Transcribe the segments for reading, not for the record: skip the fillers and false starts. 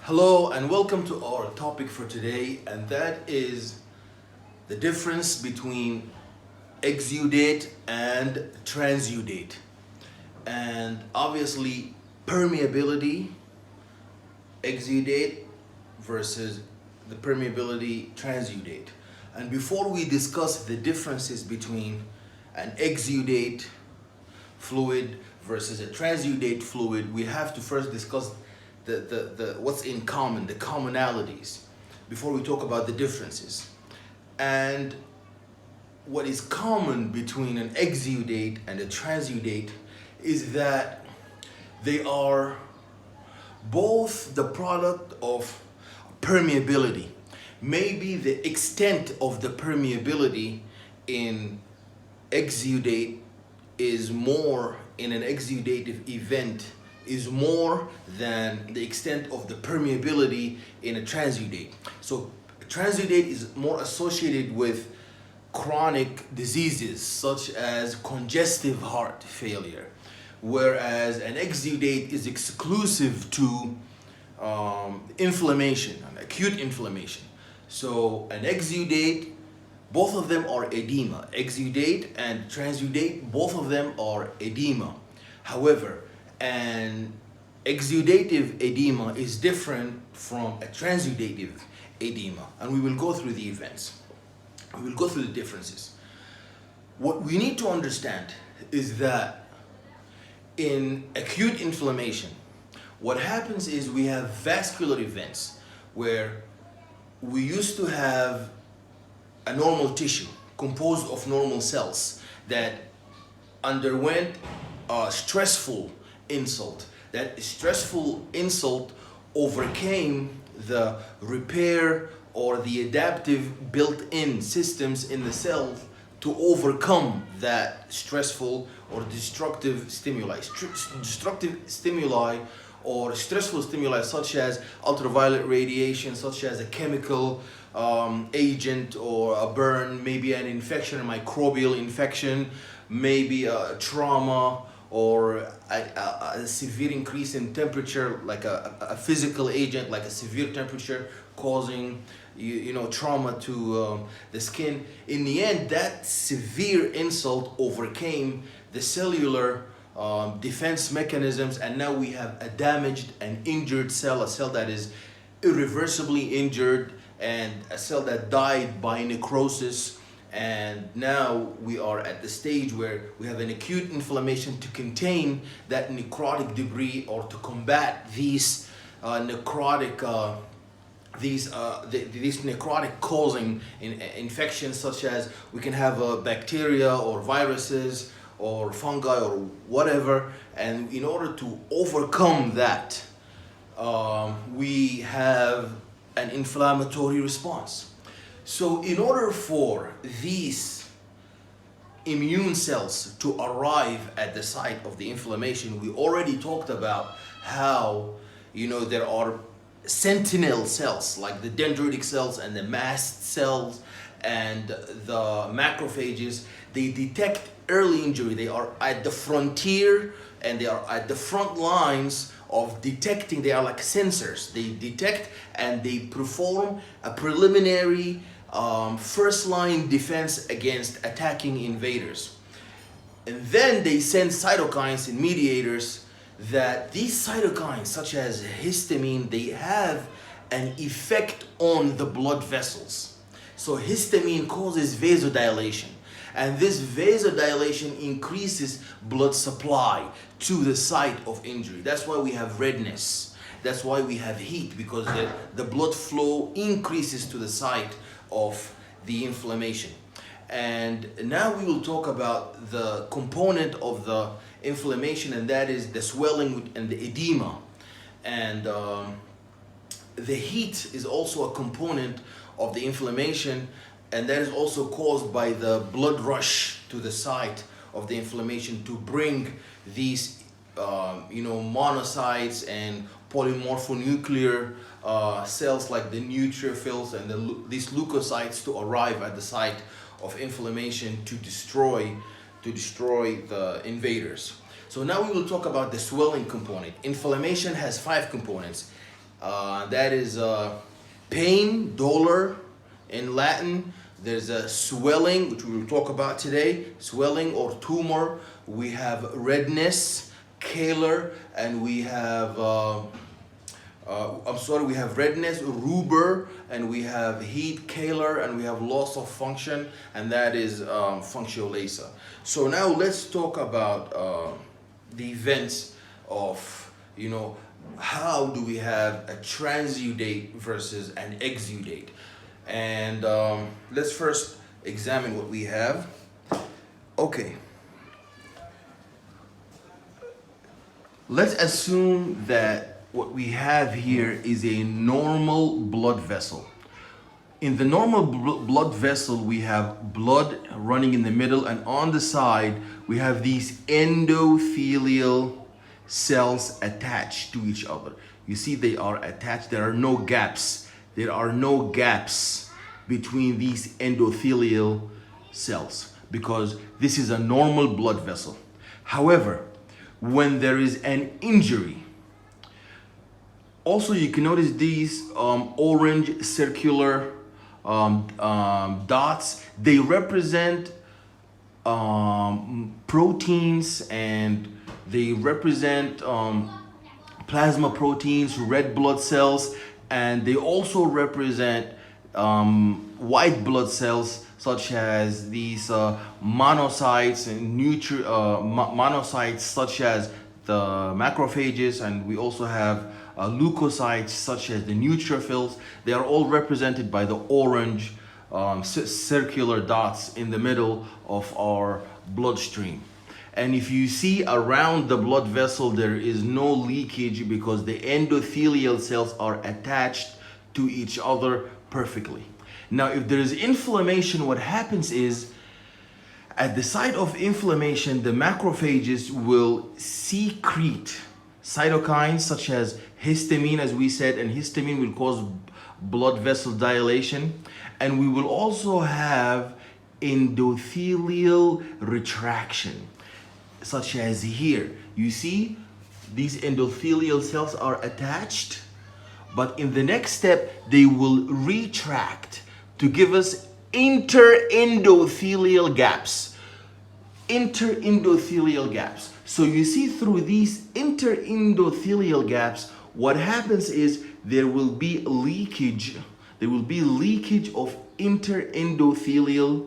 Hello and welcome to our topic for today, and that is the difference between exudate and transudate, and obviously permeability exudate versus the permeability transudate. And before we discuss the differences between an exudate fluid versus a transudate fluid, we have to first discuss the what's in common, the commonalities, before we talk about the differences. And what is common between an exudate and a transudate is that they are both the product of permeability. Maybe the extent of the permeability in exudate is more in an exudative event is more than the extent of the permeability in a transudate. So transudate is more associated with chronic diseases such as congestive heart failure, whereas an exudate is exclusive to inflammation, an acute inflammation. So an exudate, both of them are edema. Exudate and transudate, both of them are edema. However, an exudative edema is different from a transudative edema, and we will go through the events. We will go through the differences. What we need to understand is that in acute inflammation, what happens is we have vascular events where we used to have a normal tissue composed of normal cells that underwent a stressful insult. That stressful insult overcame the repair or the adaptive built-in systems in the cell to overcome that stressful or destructive stimuli. Destructive stimuli or stressful stimuli such as ultraviolet radiation, such as a chemical agent or a burn, maybe an infection, a microbial infection, maybe a trauma, or a severe increase in temperature, like a physical agent, like a severe temperature causing trauma to the skin. In the end, that severe insult overcame the cellular defense mechanisms, and now we have a damaged and injured cell, a cell that is irreversibly injured, and a cell that died by necrosis. And now we are at the stage where we have an acute inflammation to contain that necrotic debris or to combat these necrotic causing infections, such as we can have bacteria or viruses or fungi or whatever. And in order to overcome that, we have an inflammatory response. So in order for these immune cells to arrive at the site of the inflammation, we already talked about how there are sentinel cells like the dendritic cells and the mast cells and the macrophages. They detect early injury. They are at the frontier and they are at the front lines of detecting. They are like sensors. They detect and they perform a preliminary first line defense against attacking invaders. And then they send cytokines and mediators, that these cytokines, such as histamine, they have an effect on the blood vessels. So histamine causes vasodilation, and this vasodilation increases blood supply to the site of injury. That's why we have redness. That's why we have heat, because the blood flow increases to the site of the inflammation. And now we will talk about the component of the inflammation, and that is the swelling and the edema. And the heat is also a component of the inflammation, and that is also caused by the blood rush to the site of the inflammation to bring these monocytes and polymorphonuclear cells like the neutrophils and these leukocytes to arrive at the site of inflammation to destroy the invaders. So now we will talk about the swelling component. Inflammation has 5 components. That is pain, dolor in Latin. There's a swelling, which we will talk about today, swelling or tumor. We have redness, calor, and we have, we have redness, rubor, and we have heat, calor, and we have loss of function, and that is functiolasa. So now let's talk about the events of, how do we have a transudate versus an exudate. And let's first examine what we have. Okay. Let's assume that what we have here is a normal blood vessel. In the normal blood vessel, we have blood running in the middle, and on the side, we have these endothelial cells attached to each other. You see, they are attached. There are no gaps. There are no gaps between these endothelial cells because this is a normal blood vessel. However, when there is an injury, also you can notice these orange circular dots. They represent proteins, and they represent plasma proteins, red blood cells, and they also represent white blood cells, such as these monocytes and monocytes, such as the macrophages, and we also have leukocytes, such as the neutrophils. They are all represented by the orange circular dots in the middle of our bloodstream. And if you see around the blood vessel, there is no leakage because the endothelial cells are attached to each other perfectly. Now, if there is inflammation, what happens is at the site of inflammation, the macrophages will secrete cytokines such as histamine, as we said, and histamine will cause blood vessel dilation. And we will also have endothelial retraction, such as here. You see, these endothelial cells are attached, but in the next step, they will retract to give us interendothelial gaps. Interendothelial gaps. So you see, through these interendothelial gaps, what happens is there will be leakage. There will be leakage of interendothelial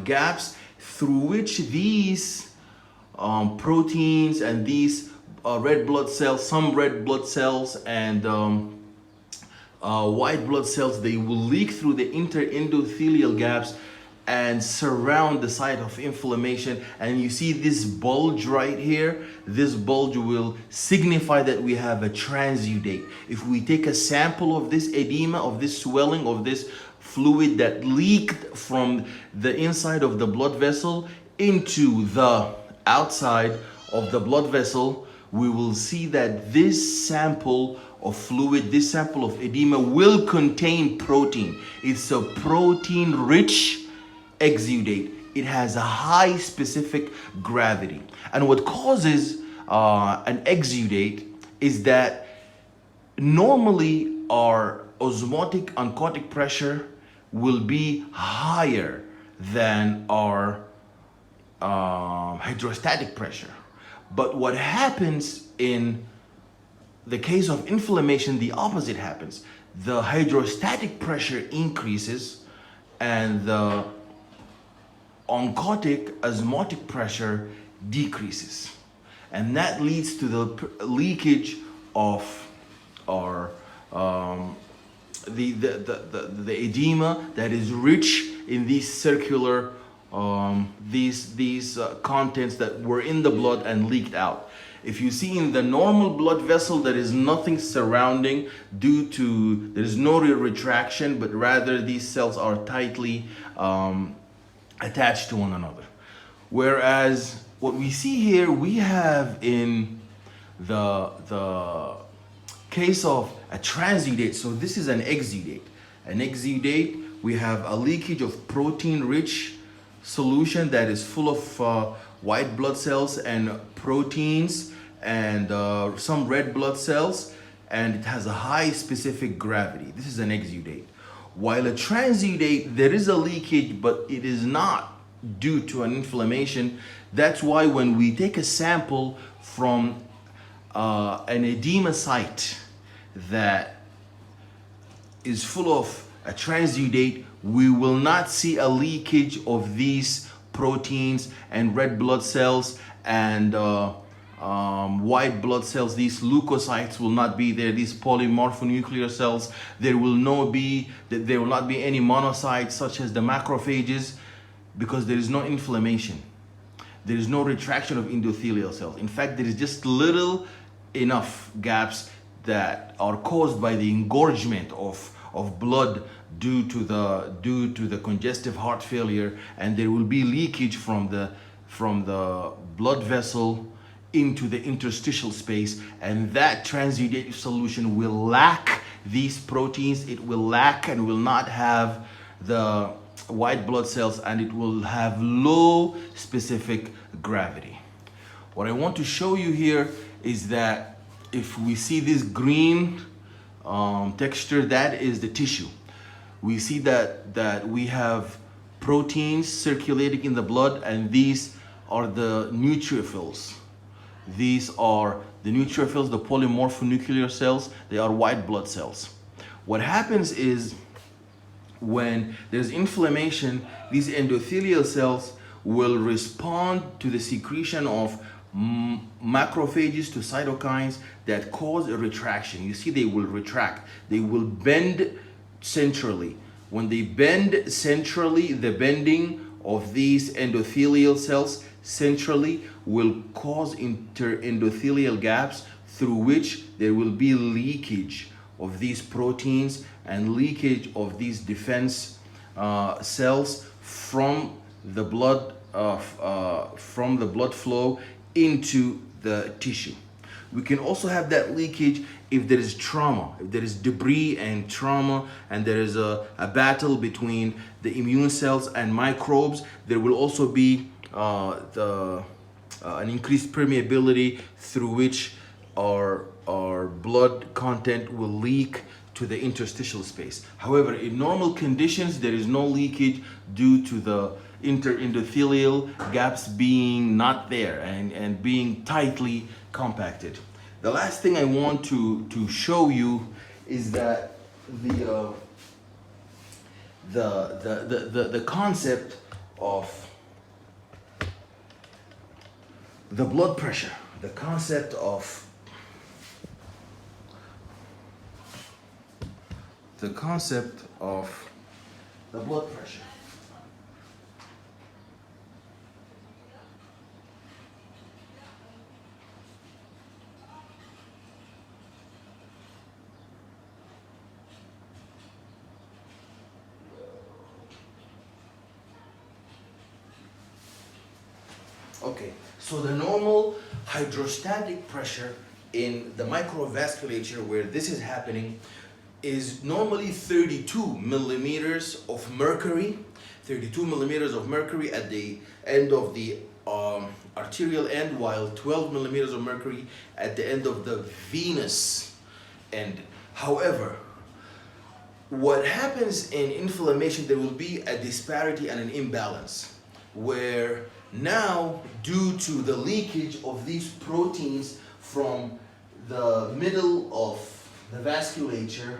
gaps through which these proteins and these red blood cells, some red blood cells and white blood cells, they will leak through the interendothelial gaps and surround the site of inflammation. And you see this bulge right here. This bulge will signify that we have a transudate. If we take a sample of this edema, of this swelling, of this fluid that leaked from the inside of the blood vessel into the outside of the blood vessel, we will see that this sample of fluid, this sample of edema will contain protein. It's a protein-rich exudate. It has a high specific gravity. And what causes an exudate is that normally our osmotic oncotic pressure will be higher than our hydrostatic pressure. But what happens in the case of inflammation, the opposite happens. The hydrostatic pressure increases and the oncotic osmotic pressure decreases. And that leads to the leakage of our the edema that is rich in these circular these contents that were in the blood and leaked out. If you see in the normal blood vessel, there is nothing surrounding due to, there is no retraction, but rather these cells are tightly attached to one another. Whereas what we see here, we have in the case of a transudate, so this is an exudate. An exudate, we have a leakage of protein-rich solution that is full of white blood cells and proteins and some red blood cells. and it has a high specific gravity. This is an exudate. While a transudate, there is a leakage, but it is not due to an inflammation. That's why when we take a sample from an edema site that is full of a transudate, we will not see a leakage of these proteins and red blood cells and white blood cells. These leukocytes will not be there. These polymorphonuclear cells, there will not be any monocytes such as the macrophages, because there is no inflammation. There is no retraction of endothelial cells. In fact, there is just little enough gaps that are caused by the engorgement of blood due to the congestive heart failure, and there will be leakage from the blood vessel into the interstitial space, and that transudative solution will lack these proteins. It will lack and will not have the white blood cells, and it will have low specific gravity. What I want to show you here is that if we see this green texture, that is the tissue. We see that we have proteins circulating in the blood, and these are the neutrophils. These are the neutrophils, the polymorphonuclear cells. They are white blood cells. What happens is when there's inflammation, these endothelial cells will respond to the secretion of macrophages to cytokines that cause a retraction. You see, they will retract. They will bend centrally. When they bend centrally, the bending of these endothelial cells centrally will cause endothelial gaps through which there will be leakage of these proteins and leakage of these defense cells from the blood flow into the tissue. We can also have that leakage if there is trauma, if there is debris and trauma, and there is a battle between the immune cells and microbes. There will also be an increased permeability through which our blood content will leak to the interstitial space. However, in normal conditions, there is no leakage due to the interendothelial gaps being not there and being tightly compacted. The last thing I want to show you is that the concept of the blood pressure, the concept of the blood pressure. Okay, so the normal hydrostatic pressure in the microvasculature where this is happening is normally 32 millimeters of mercury, 32 millimeters of mercury at the end of the arterial end, while 12 millimeters of mercury at the end of the venous end. However, what happens in inflammation, there will be a disparity and an imbalance where now, due to the leakage of these proteins from the middle of the vasculature,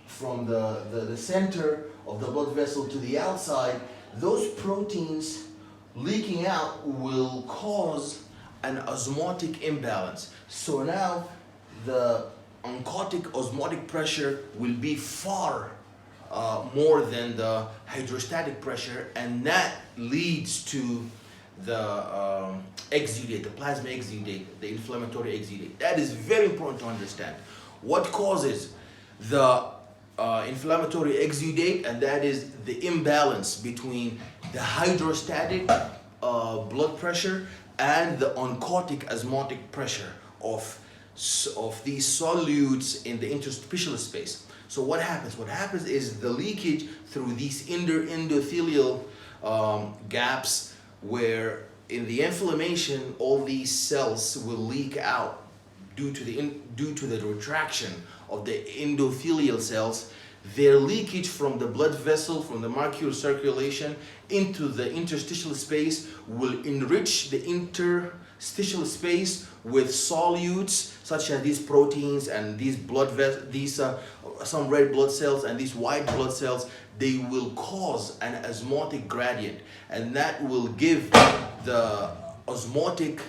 from the center of the blood vessel to the outside, those proteins leaking out will cause an osmotic imbalance. So now the oncotic osmotic pressure will be far more than the hydrostatic pressure, and that leads to the exudate, the plasma exudate, the inflammatory exudate. That is very important to understand. What causes the inflammatory exudate? And that is the imbalance between the hydrostatic blood pressure and the oncotic osmotic pressure of these solutes in the interstitial space. So what happens? What happens is the leakage through these endothelial gaps, where in the inflammation all these cells will leak out due to the retraction of the endothelial cells, their leakage from the blood vessel, from the arterial circulation into the interstitial space will enrich the interstitial space with solutes such as these proteins and these some red blood cells and these white blood cells. They will cause an osmotic gradient, and that will give the osmotic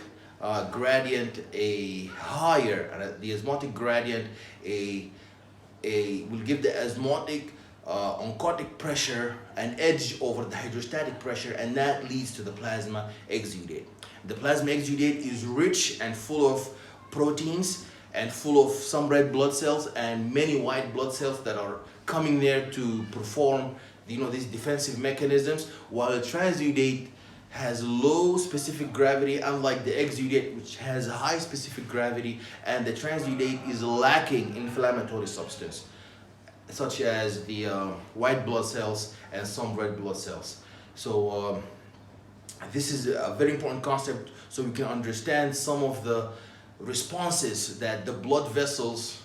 gradient a higher, the osmotic gradient will give the osmotic oncotic pressure an edge over the hydrostatic pressure, and that leads to the plasma exudate. The plasma exudate is rich and full of proteins and full of some red blood cells and many white blood cells that are coming there to perform these defensive mechanisms, while the transudate has low specific gravity, unlike the exudate, which has high specific gravity, and the transudate is lacking inflammatory substance such as the white blood cells and some red blood cells. So this is a very important concept, so we can understand some of the responses that the blood vessels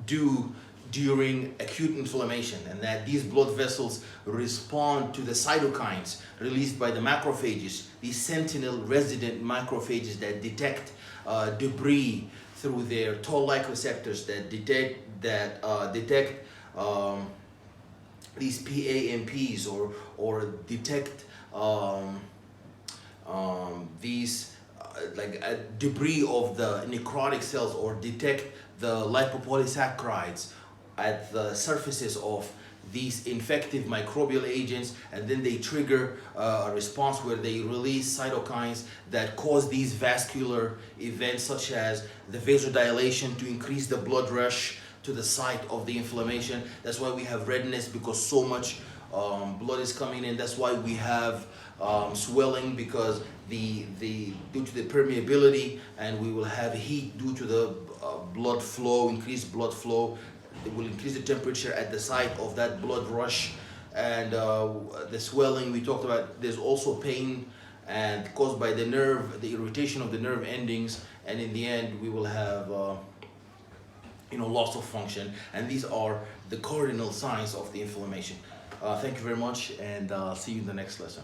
do during acute inflammation, and that these blood vessels respond to the cytokines released by the macrophages, these sentinel resident macrophages that detect debris through their toll-like receptors that detect these PAMPs or detect these debris of the necrotic cells, or detect the lipopolysaccharides at the surfaces of these infective microbial agents, and then they trigger a response where they release cytokines that cause these vascular events such as the vasodilation to increase the blood rush to the site of the inflammation. That's why we have redness, because so much blood is coming in. That's why we have swelling, because due to the permeability, and we will have heat due to the blood flow, increased blood flow. It will increase the temperature at the site of that blood rush, and the swelling we talked about. There's also pain and caused by the nerve, the irritation of the nerve endings, and in the end we will have loss of function, and these are the cardinal signs of the inflammation. Thank you very much, and see you in the next lesson.